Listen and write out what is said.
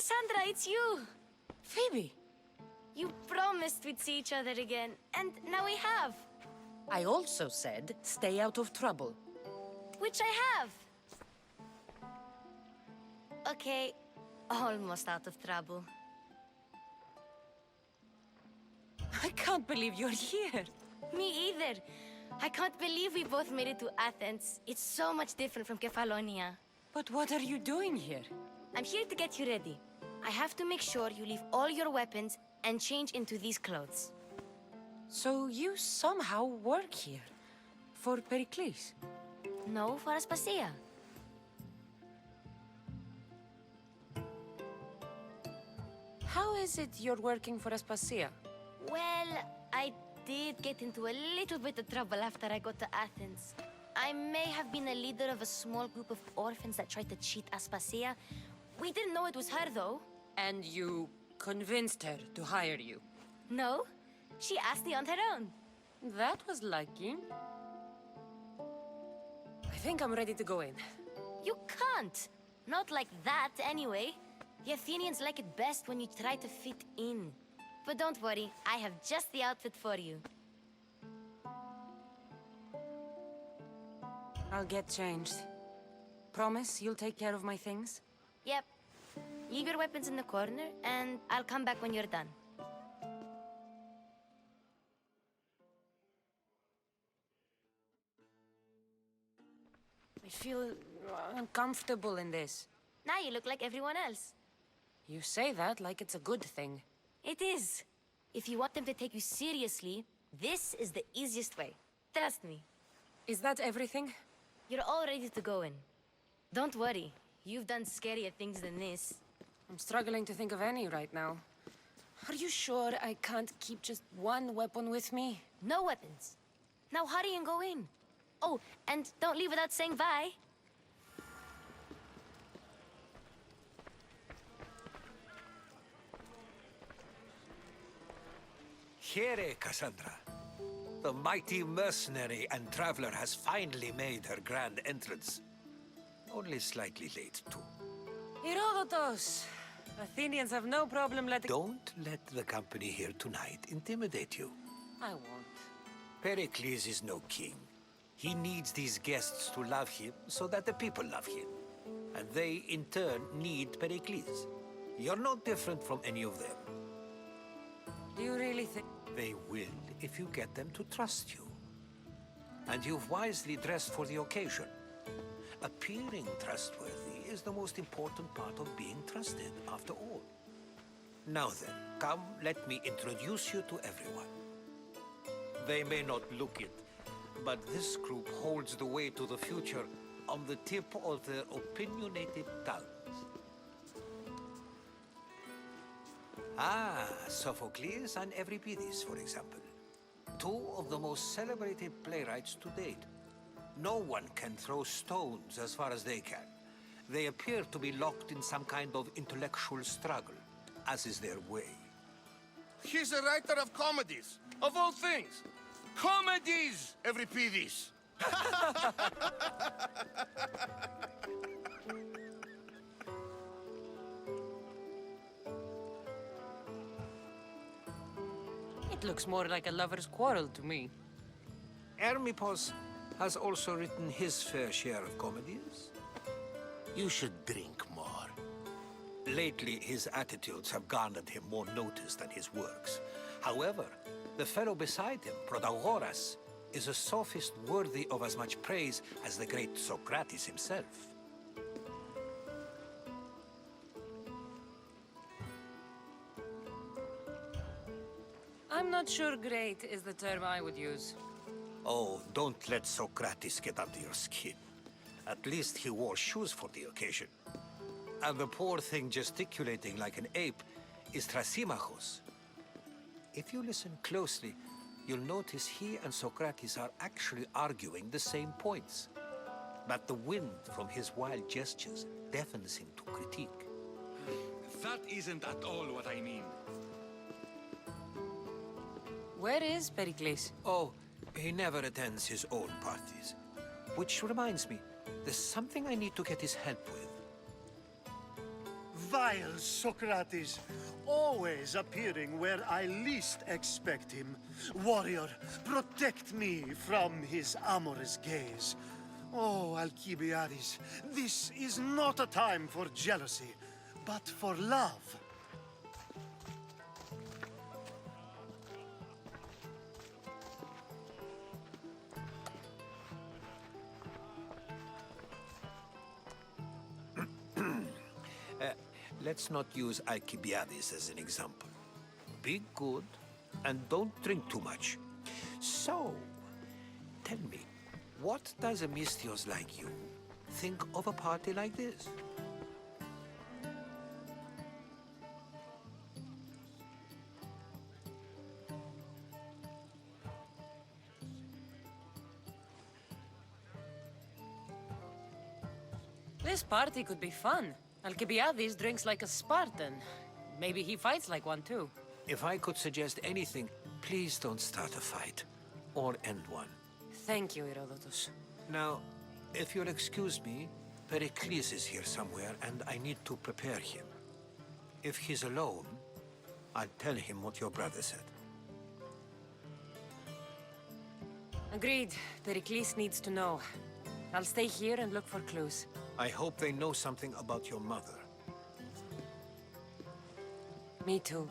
Cassandra, it's you! Phoebe! You promised we'd see each other again, and now we have. I also said, stay out of trouble. Which I have. Okay, almost out of trouble. I can't believe you're here. Me either. I can't believe we both made it to Athens. It's so much different from Kefalonia. But what are you doing here? I'm here to get you ready. I have to make sure you leave all your weapons and change into these clothes. So you somehow work here? For Pericles? No, for Aspasia. How is it you're working for Aspasia? Well, I did get into a little bit of trouble after I got to Athens. I may have been a leader of a small group of orphans that tried to cheat Aspasia. We didn't know it was her, though. And you convinced her to hire you? No, she asked me on her own. That was lucky. I think I'm ready to go in. You can't. Not like that, anyway. The Athenians like it best when you try to fit in. But don't worry, I have just the outfit for you. I'll get changed. Promise you'll take care of my things? Yep. Leave your weapons in the corner, and I'll come back when you're done. I feel uncomfortable in this. Now you look like everyone else. You say that like it's a good thing. It is. If you want them to take you seriously, this is the easiest way. Trust me. Is that everything? You're all ready to go in. Don't worry. You've done scarier things than this. I'm struggling to think of any right now. Are you sure I can't keep just one weapon with me? No weapons. Now hurry and go in. Oh, and don't leave without saying bye. Here, Cassandra. The mighty mercenary and traveler has finally made her grand entrance. Only slightly late, too. Herodotus! Athenians have no problem letting... Don't let the company here tonight intimidate you. I won't. Pericles is no king. He needs these guests to love him so that the people love him. And they, in turn, need Pericles. You're no different from any of them. Do you really think... They will if you get them to trust you. And you've wisely dressed for the occasion. Appearing trustworthy is the most important part of being trusted, after all. Now then, come, let me introduce you to everyone. They may not look it, but this group holds the way to the future on the tip of their opinionated tongues. Ah, Sophocles and Euripides, for example. Two of the most celebrated playwrights to date. No one can throw stones as far as they can. They appear to be locked in some kind of intellectual struggle, as is their way. He's a writer of comedies, of all things. Comedies, Euripides! It looks more like a lover's quarrel to me. Hermippos has also written his fair share of comedies. You should drink more. Lately, his attitudes have garnered him more notice than his works. However, the fellow beside him, Protagoras, is a sophist worthy of as much praise as the great Socrates himself. I'm not sure great is the term I would use. Oh, don't let Socrates get under your skin. At least he wore shoes for the occasion. And the poor thing gesticulating like an ape is Thrasymachos. If you listen closely, you'll notice he and Socrates are actually arguing the same points. But the wind from his wild gestures deafens him to critique. That isn't at all what I mean. Where is Pericles? Oh, he never attends his own parties. Which reminds me, there's something I need to get his help with. Vile Socrates, always appearing where I least expect him. Warrior, protect me from his amorous gaze. Oh, Alcibiades, this is not a time for jealousy, but for love. Let's not use Alcibiades as an example. Be good and don't drink too much. So, tell me, what does a Misthios like you think of a party like this? This party could be fun. Alcibiades drinks like a Spartan. Maybe he fights like one too. If I could suggest anything, please don't start a fight or end one. Thank you, Herodotus. Now, if you'll excuse me, Pericles is here somewhere and I need to prepare him. If he's alone, I'll tell him what your brother said. Agreed. Pericles needs to know. I'll stay here and look for clues. I hope they know something about your mother. Me too.